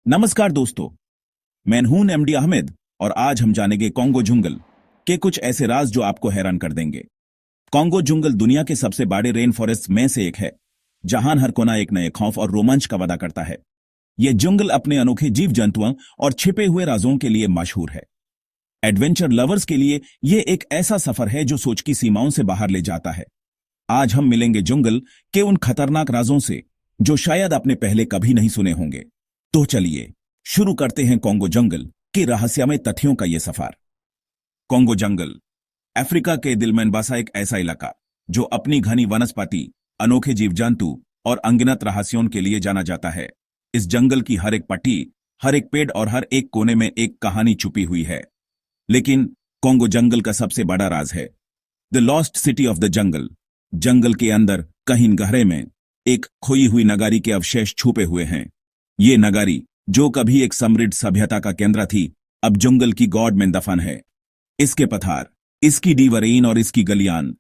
नमस्कार दोस्तों, मैं हूं एमडी अहमद और आज हम जानेंगे कॉन्गो जंगल के कुछ ऐसे राज जो आपको हैरान कर देंगे। कॉन्गो जंगल दुनिया के सबसे बड़े रेन फॉरेस्ट में से एक है, जहां हर कोना एक नए खौफ और रोमांच का वादा करता है। यह जंगल अपने अनोखे जीव जंतुओं और छिपे हुए राजों के लिए मशहूर है। एडवेंचर लवर्स के लिए यह एक ऐसा सफर है जो सोच की सीमाओं से बाहर ले जाता है। आज हम मिलेंगे जंगल के उन खतरनाक राजों से जो शायद आपने पहले कभी नहीं सुने होंगे। तो चलिए शुरू करते हैं कॉन्गो जंगल के रहस्यमय तथ्यों का यह सफर। कॉन्गो जंगल अफ्रीका के दिल में बसा एक ऐसा इलाका जो अपनी घनी वनस्पति, अनोखे जीव जंतु और अनगिनत रहस्यों के लिए जाना जाता है। इस जंगल की हर एक पट्टी, हर एक पेड़ और हर एक कोने में एक कहानी छुपी हुई है। लेकिन कॉन्गो जंगल का सबसे बड़ा राज है the lost city of the jungle. जंगल के अंदर कहीं गहरे में एक खोई हुई नगारी के अवशेष छुपे हुए हैं। ये नगारी जो कभी एक समृद्ध सभ्यता का केंद्र थी, अब जंगल की गॉड में दफन है। इसके पठार, इसकी डीवरेन और इसकी गलियान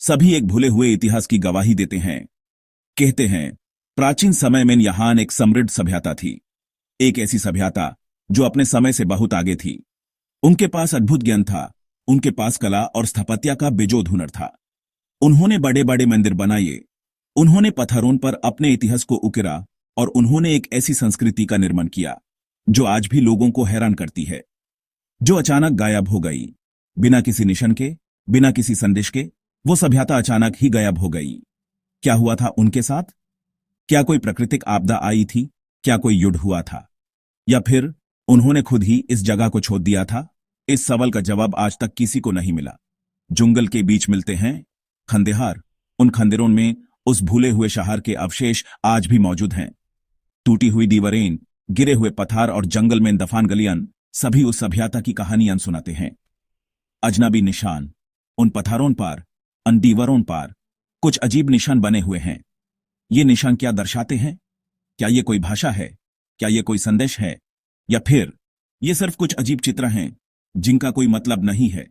सभी एक भूले हुए इतिहास की गवाही देते हैं। कहते हैं प्राचीन समय में यहां एक समृद्ध सभ्यता थी, एक ऐसी सभ्यता जो अपने समय से बहुत आगे थी। उनके पास अद्भुत ज्ञान था, उनके पास कला और स्थापत्य का बेजोड़ हुनर था। उन्होंने बड़े बड़े मंदिर बनाए, उन्होंने पत्थरों पर अपने इतिहास को उकेरा और उन्होंने एक ऐसी संस्कृति का निर्माण किया जो आज भी लोगों को हैरान करती है, जो अचानक गायब हो गई। बिना किसी निशान के, बिना किसी संदेश के वो सभ्यता अचानक ही गायब हो गई। क्या हुआ था उनके साथ? क्या कोई प्राकृतिक आपदा आई थी? क्या कोई युद्ध हुआ था? या फिर उन्होंने खुद ही इस जगह को छोड़ दिया था? इस सवाल का जवाब आज तक किसी को नहीं मिला। जंगल के बीच मिलते हैं खंडहर। उन खंडहरों में उस भूले हुए शहर के अवशेष आज भी मौजूद हैं। टूटी हुई दीवारें, गिरे हुए पत्थर और जंगल में दफन गलियान सभी उस सभ्यता की कहानियां सुनाते हैं। अजनबी निशान, उन पत्थरों पर, उन दीवारों पर कुछ अजीब निशान बने हुए हैं। ये निशान क्या दर्शाते हैं? क्या ये कोई भाषा है? क्या ये कोई संदेश है? या फिर ये सिर्फ कुछ अजीब चित्र हैं जिनका कोई मतलब नहीं है?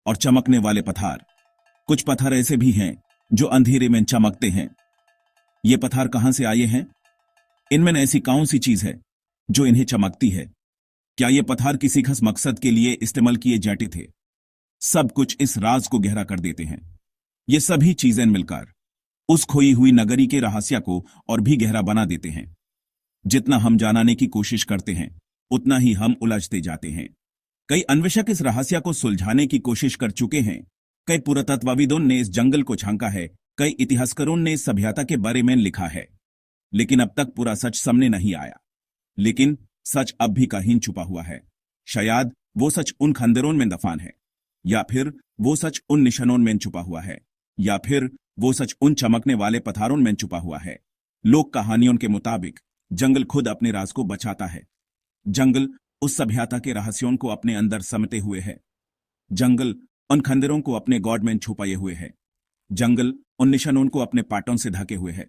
और चमकने वाले पत्थर, कुछ पत्थर ऐसे भी हैं जो अंधेरे में चमकते हैं। ये पत्थर कहां से आए हैं? इनमें ऐसी कौन सी चीज है जो इन्हें चमकती है? क्या ये पत्थर किसी खास मकसद के लिए इस्तेमाल किए जाते थे? सब कुछ इस राज को गहरा कर देते हैं। ये सभी चीजें मिलकर उस खोई हुई नगरी के रहस्य को और भी गहरा बना देते हैं। जितना हम जानने की कोशिश करते हैं, उतना ही हम उलझते जाते हैं। कई अन्वेषक इस रहस्य को सुलझाने की कोशिश कर चुके हैं। कई पुरातत्वविदों ने इस जंगल को झांका है, कई इतिहासकारों ने इस सभ्यता के बारे में लिखा है, लेकिन अब तक पूरा सच सामने नहीं आया। लेकिन सच अब भी कहीं छुपा हुआ है। शायद वो सच उन खंडहरों में दफन है, या फिर वो सच उन निशानों में छुपा हुआ है, या फिर वो सच उन चमकने वाले पत्थरों में छुपा हुआ है। लोक कहानियों के मुताबिक जंगल खुद अपने राज को बचाता है। जंगल उस सभ्यता के रहस्यों को अपने अंदर समेटे हुए है। जंगल उन खंडहरों को अपने गॉड में छुपाए हुए है। जंगल उन निशानों को अपने पाटों से ढके हुए है।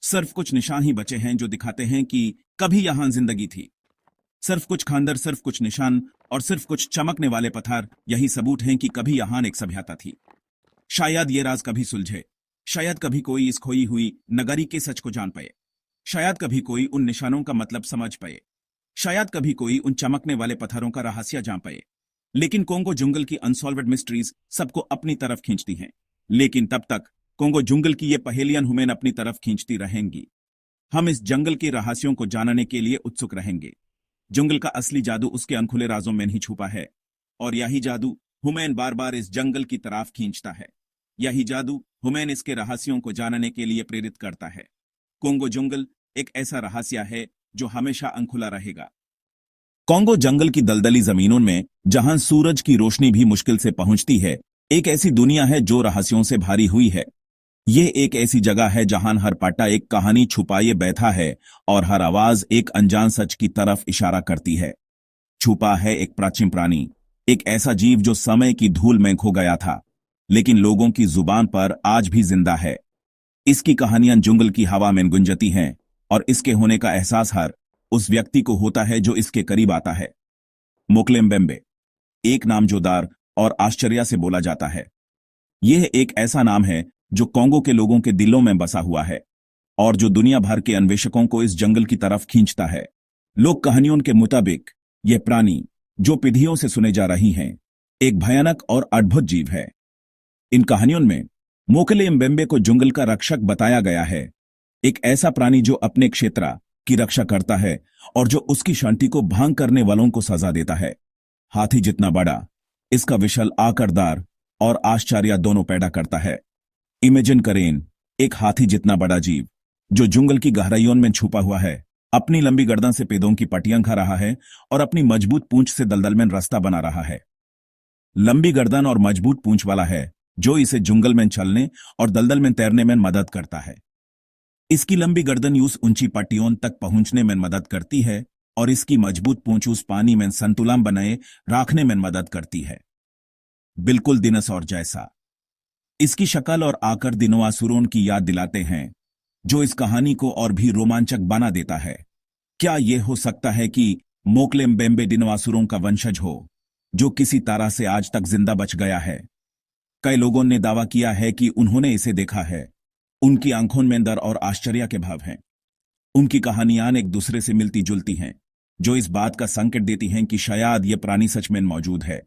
सिर्फ कुछ निशान ही बचे हैं जो दिखाते हैं कि कभी यहां जिंदगी थी। सिर्फ कुछ खंडहर, सिर्फ कुछ निशान और सिर्फ कुछ चमकने वाले पत्थर, यही सबूत हैं कि कभी यहां एक सभ्यता थी। शायद ये राज कभी सुलझे। शायद कभी कोई इस खोई हुई नगरी के सच को जान पाए। शायद कभी कोई उन निशानों का मतलब समझ पाए। शायद कभी कोई उन चमकने वाले पत्थरों का रहस्य जान पाए। लेकिन कॉन्गो जंगल की अनसॉल्व्ड मिस्ट्रीज सबको अपनी तरफ खींचती हैं। लेकिन तब तक कॉन्गो जंगल की ये पहेलियां हमें अपनी तरफ खींचती रहेंगी। हम इस जंगल के रहस्यों को जानने के लिए उत्सुक रहेंगे। जंगल का असली जादू उसके अनखुले राजों में ही छुपा है, और यही जादू हमें बार बार इस जंगल की तरफ खींचता है। यही जादू हमें इसके रहस्यों को जानने के लिए प्रेरित करता है। कॉन्गो जंगल एक ऐसा रहस्य है जो हमेशा अनखुला रहेगा। कॉन्गो जंगल की दलदली जमीनों में, जहां सूरज की रोशनी भी मुश्किल से पहुंचती है, एक ऐसी दुनिया है जो रहस्यों से भरी हुई है। यह एक ऐसी जगह है जहां हर पट्टा एक कहानी छुपाए बैठा है और हर आवाज एक अनजान सच की तरफ इशारा करती है। छुपा है एक प्राचीन प्राणी, एक ऐसा जीव जो समय की धूल में खो गया था, लेकिन लोगों की जुबान पर आज भी जिंदा है। इसकी कहानियां जंगल की हवा में गूंजती हैं, और इसके होने का एहसास हर उस व्यक्ति को होता है जो इसके करीब आता है। मोकलेम्बेम्बे एक नाम जोदार और आश्चर्य से बोला जाता है। यह एक ऐसा नाम है जो कॉन्गो के लोगों के दिलों में बसा हुआ है और जो दुनिया भर के अन्वेषकों को इस जंगल की तरफ खींचता है। लोक कहानियों के मुताबिक यह प्राणी, जो पीढ़ियों से सुने जा रही हैं, एक भयानक और अद्भुत जीव है। इन कहानियों में मोकले एम्बेम्बे को जंगल का रक्षक बताया गया है, एक ऐसा प्राणी जो अपने क्षेत्र की रक्षा करता है और जो उसकी शांति को भंग करने वालों को सजा देता है। हाथी जितना बड़ा, इसका विशाल आकारदार और आश्चर्य दोनों पैदा करता है। इमेजिन करें, एक हाथी जितना बड़ा जीव जो जंगल की गहराइयों में छुपा हुआ है, अपनी लंबी गर्दन से पेड़ों की पट्टियां खा रहा है और अपनी मजबूत पूंछ से दलदल में रास्ता बना रहा है। लंबी गर्दन और मजबूत पूंछ वाला है जो इसे जंगल में चलने और दलदल में तैरने में मदद करता है। इसकी लंबी गर्दन उस ऊंची पट्टियों तक पहुंचने में मदद करती है और इसकी मजबूत पूंछ उस पानी में संतुलन बनाए रखने में मदद करती है, बिल्कुल दिनोसॉर जैसा। इसकी शक्ल और आकर दिनोसॉरों की याद दिलाते हैं, जो इस कहानी को और भी रोमांचक बना देता है। क्या यह हो सकता है कि मोकले एम्बेम्बे दिनोसॉरों का वंशज हो, जो किसी तरह से आज तक जिंदा बच गया है? कई लोगों ने दावा किया है कि उन्होंने इसे देखा है। उनकी आंखों में डर और आश्चर्य के भाव हैं। उनकी कहानियां एक दूसरे से मिलती जुलती हैं, जो इस बात का संकेत देती हैं कि शायद यह प्राणी सच में मौजूद है।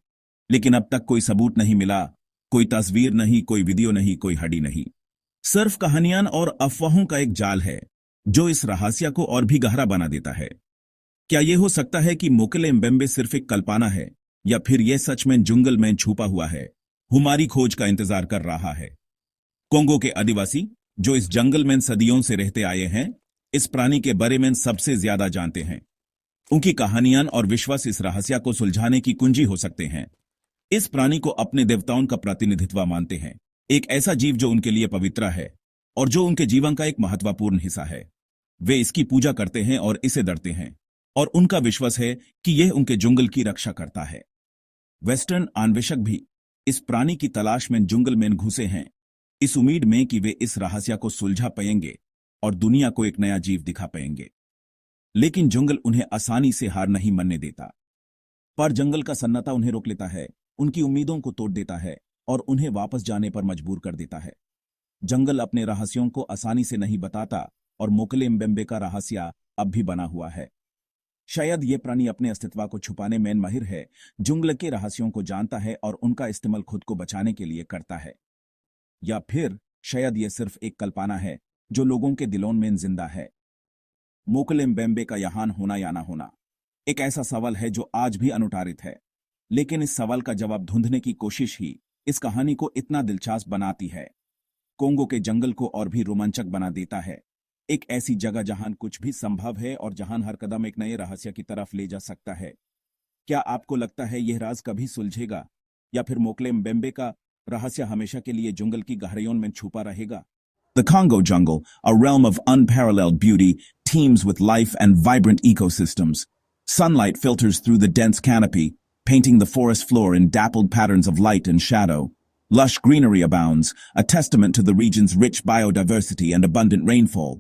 लेकिन अब तक कोई सबूत नहीं मिला, कोई तस्वीर नहीं, कोई वीडियो नहीं, कोई हड्डी नहीं। सिर्फ कहानियां और अफवाहों का एक जाल है, जो इस रहस्य को और भी गहरा बना देता है। क्या यह हो सकता है कि मोकले एम्बेम्बे सिर्फ एक कल्पना है, या फिर यह सच में जंगल में छुपा हुआ है, हमारी खोज का इंतजार कर रहा है? कोंगो के आदिवासी, जो इस जंगल में सदियों से रहते आए हैं, इस प्राणी के बारे में सबसे ज्यादा जानते हैं। उनकी कहानियां और विश्वास इस रहस्य को सुलझाने की कुंजी हो सकते हैं। इस प्राणी को अपने देवताओं का प्रतिनिधित्व मानते हैं, एक ऐसा जीव जो उनके लिए पवित्र है और जो उनके जीवन का एक महत्वपूर्ण हिस्सा है। वे इसकी पूजा करते हैं और इसे डरते हैं, और उनका विश्वास है कि यह उनके जंगल की रक्षा करता है। वेस्टर्न अन्वेषक भी इस प्राणी की तलाश में जंगल में घुसे हैं, इस उम्मीद में कि वे इस रहस्य को सुलझा पाएंगे और दुनिया को एक नया जीव दिखा पाएंगे। लेकिन जंगल उन्हें आसानी से हार नहीं मानने देता। पर जंगल का सन्नाटा उन्हें रोक लेता है, उनकी उम्मीदों को तोड़ देता है और उन्हें वापस जाने पर मजबूर कर देता है। जंगल अपने रहस्यों को आसानी से नहीं बताता और मोकले एम्बेम्बे का रहस्य अब भी बना हुआ है। शायद यह प्राणी अपने अस्तित्व को छुपाने में माहिर है, जंगल के रहस्यों को जानता है और उनका इस्तेमाल खुद को बचाने के लिए करता है। या फिर शायद यह सिर्फ एक कल्पना है जो लोगों के दिलों में जिंदा है। मोकले एम्बेम्बे का यहाँ होना या ना होना एक ऐसा सवाल है जो आज भी अनुत्तरित है, लेकिन इस सवाल का जवाब ढूंढने की कोशिश ही इस कहानी को इतना दिलचस्प बनाती है, कोंगो के जंगल को और भी रोमांचक बना देता है। एक ऐसी जगह जहां कुछ भी संभव है और जहां हर कदम एक नए रहस्य की तरफ ले जा सकता है। क्या आपको लगता है यह राज कभी सुलझेगा, या फिर मोकले एम्बेम्बे का रहस्य हमेशा के लिए जंगल की गहराइयों में छुपा रहेगा? The Congo jungle, a realm of unparalleled beauty, teems with life and vibrant ecosystems. Sunlight filters through the dense canopy, painting the forest floor in dappled patterns of light and shadow. Lush greenery abounds, a testament to the region's rich biodiversity and abundant rainfall.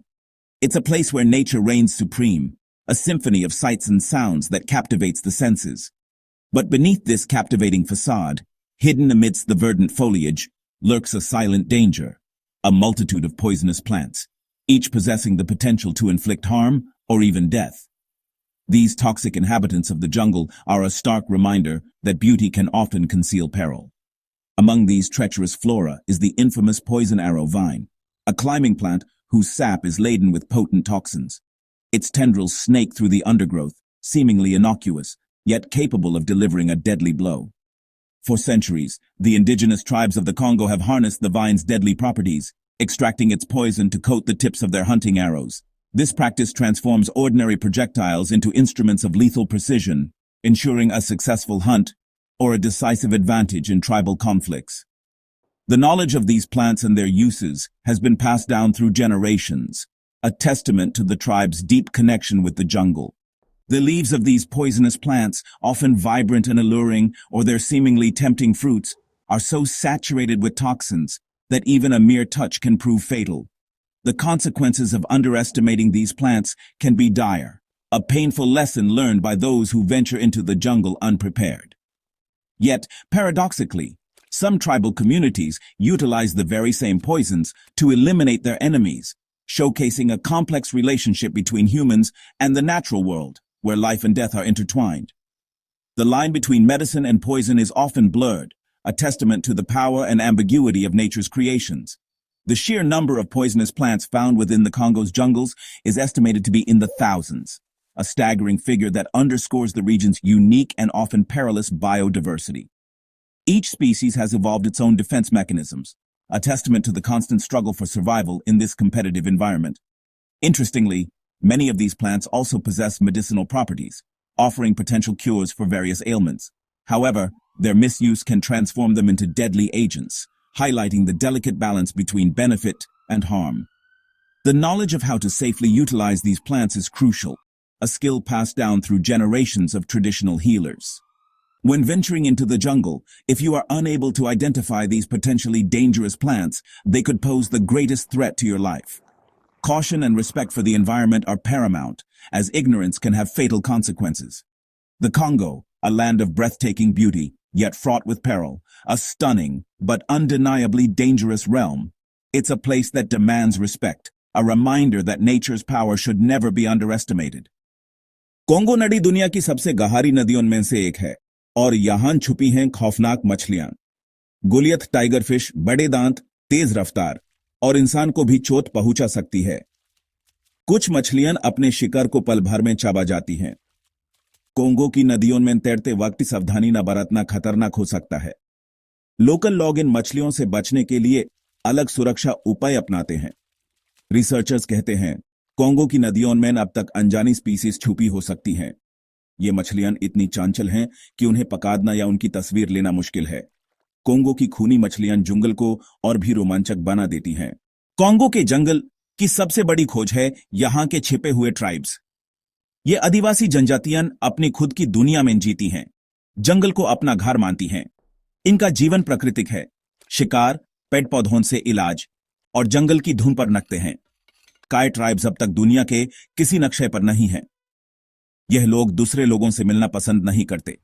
It's a place where nature reigns supreme, a symphony of sights and sounds that captivates the senses. But beneath this captivating facade, hidden amidst the verdant foliage, lurks a silent danger. A multitude of poisonous plants, each possessing the potential to inflict harm or even death. These toxic inhabitants of the jungle are a stark reminder that beauty can often conceal peril. Among these treacherous flora is the infamous poison arrow vine, a climbing plant whose sap is laden with potent toxins. Its tendrils snake through the undergrowth, seemingly innocuous, yet capable of delivering a deadly blow. For centuries, the indigenous tribes of the Congo have harnessed the vine's deadly properties, extracting its poison to coat the tips of their hunting arrows. This practice transforms ordinary projectiles into instruments of lethal precision, ensuring a successful hunt or a decisive advantage in tribal conflicts. The knowledge of these plants and their uses has been passed down through generations, a testament to the tribe's deep connection with the jungle. The leaves of these poisonous plants, often vibrant and alluring, or their seemingly tempting fruits, are so saturated with toxins that even a mere touch can prove fatal. The consequences of underestimating these plants can be dire, a painful lesson learned by those who venture into the jungle unprepared. Yet, paradoxically, some tribal communities utilize the very same poisons to eliminate their enemies, showcasing a complex relationship between humans and the natural world. where life and death are intertwined. The line between medicine and poison is often blurred, a testament to the power and ambiguity of nature's creations. The sheer number of poisonous plants found within the Congo's jungles is estimated to be in the thousands, a staggering figure that underscores the region's unique and often perilous biodiversity. Each species has evolved its own defense mechanisms, a testament to the constant struggle for survival in this competitive environment. Interestingly, many of these plants also possess medicinal properties, offering potential cures for various ailments. However, their misuse can transform them into deadly agents, highlighting the delicate balance between benefit and harm. The knowledge of how to safely utilize these plants is crucial, a skill passed down through generations of traditional healers. When venturing into the jungle, if you are unable to identify these potentially dangerous plants, they could pose the greatest threat to your life. Caution and respect for the environment are paramount, as ignorance can have fatal consequences. The Congo, a land of breathtaking beauty, yet fraught with peril, a stunning but undeniably dangerous realm. It's a place that demands respect, a reminder that nature's power should never be underestimated. Congo नदी दुनिया की सबसे गहरी नदियों में से एक है और यहाँ छुपी हैं खौफनाक मछलियां। गोलियत टाइगर फिश बड़े दांत, तेज रफ्तार और इंसान को भी चोट पहुंचा सकती है। कुछ मछलियां अपने शिकार को पल भर में चबा जाती हैं। कोंगो की नदियों में तैरते वक्त सावधानी न बरतना खतरनाक हो सकता है। लोकल लोग इन मछलियों से बचने के लिए अलग सुरक्षा उपाय अपनाते हैं। रिसर्चर्स कहते हैं, कोंगो की नदियों में अब तक अनजानी स्पीसीज छुपी हो सकती हैं। ये मछलियां इतनी चांचल हैं कि उन्हें पकड़ना या उनकी तस्वीर लेना मुश्किल है। कोंगो की खूनी मछलियां जंगल को और भी रोमांचक बना देती हैं। कोंगो के जंगल की सबसे बड़ी खोज है यहां के छिपे हुए ट्राइब्स। ये आदिवासी जनजातियां अपनी खुद की दुनिया में जीती हैं, जंगल को अपना घर मानती हैं। इनका जीवन प्राकृतिक है, शिकार, पेड़ पौधों से इलाज और जंगल की धुन पर नकते हैं। काय ट्राइब्स अब तक दुनिया के किसी नक्शे पर नहीं हैं। यह लोग दूसरे लोगों से मिलना पसंद नहीं करते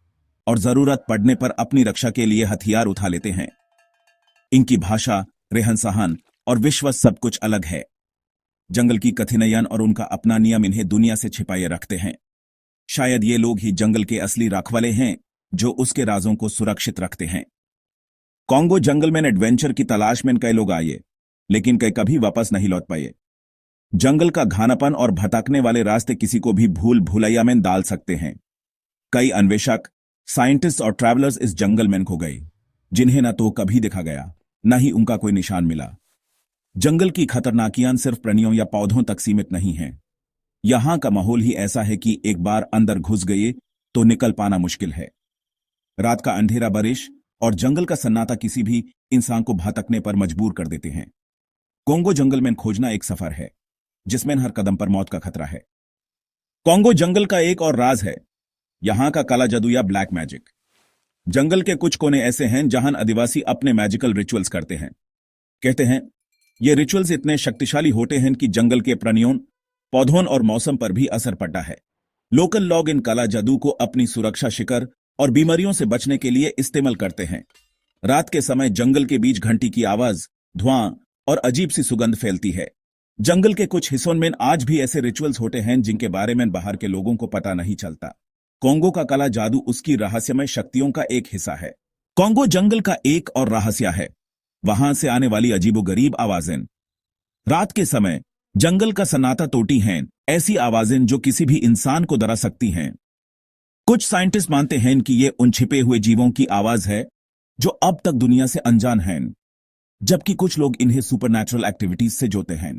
और जरूरत पड़ने पर अपनी रक्षा के लिए हथियार उठा लेते हैं। इनकी भाषा, रहन सहन और विश्वास सब कुछ अलग है। जंगल की कठिनाइयां और उनका अपना नियम इन्हें दुनिया से छिपाए रखते हैं। शायद ये लोग ही जंगल के असली रखवाले हैं जो उसके राजों को सुरक्षित रखते हैं। कोंगो जंगल में एडवेंचर की तलाश में कई लोग आए, लेकिन कई कभी वापस नहीं लौट पाए। जंगल का घनापन और भटकने वाले रास्ते किसी को भी भूल भुलैया में डाल सकते हैं। कई अन्वेषक, साइंटिस्ट और ट्रैवलर्स इस जंगल में खो गए, जिन्हें न तो कभी देखा गया, न ही उनका कोई निशान मिला। जंगल की खतरनाकियां सिर्फ प्राणियों या पौधों तक सीमित नहीं हैं। यहां का माहौल ही ऐसा है कि एक बार अंदर घुस गए तो निकल पाना मुश्किल है। रात का अंधेरा, बारिश और जंगल का सन्नाटा किसी भी इंसान को भटकने पर मजबूर कर देते हैं। कोंगो जंगल में खोजना एक सफर है, जिसमें हर कदम पर मौत का खतरा है। कोंगो जंगल का एक और राज है, यहां का काला जादू या ब्लैक मैजिक। जंगल के कुछ कोने ऐसे हैं जहां आदिवासी अपने मैजिकल रिचुअल्स करते हैं। कहते हैं, ये रिचुअल्स इतने शक्तिशाली होते हैं कि जंगल के प्राणियों, पौधों और मौसम पर भी असर पड़ता है। लोकल लोग इन काला जादू को अपनी सुरक्षा, शिकार और बीमारियों से बचने के लिए इस्तेमाल करते हैं। रात के समय जंगल के बीच घंटी की आवाज, धुआं और अजीब सी सुगंध फैलती है। जंगल के कुछ हिस्सों में आज भी ऐसे रिचुअल्स होते हैं जिनके बारे में बाहर के लोगों को पता नहीं चलता। कोंगो का काला जादू उसकी रहस्यमय शक्तियों का एक हिस्सा है। कोंगो जंगल का एक और रहस्य है, वहां से आने वाली अजीबोगरीब आवाजें। रात के समय जंगल का सन्नाटा तोड़ती हैं ऐसी आवाजें जो किसी भी इंसान को डरा सकती हैं। कुछ साइंटिस्ट मानते हैं कि ये उन छिपे हुए जीवों की आवाज है जो अब तक दुनिया से अनजान हैं, जबकि कुछ लोग इन्हें सुपरनैचुरल एक्टिविटीज से जोड़ते हैं।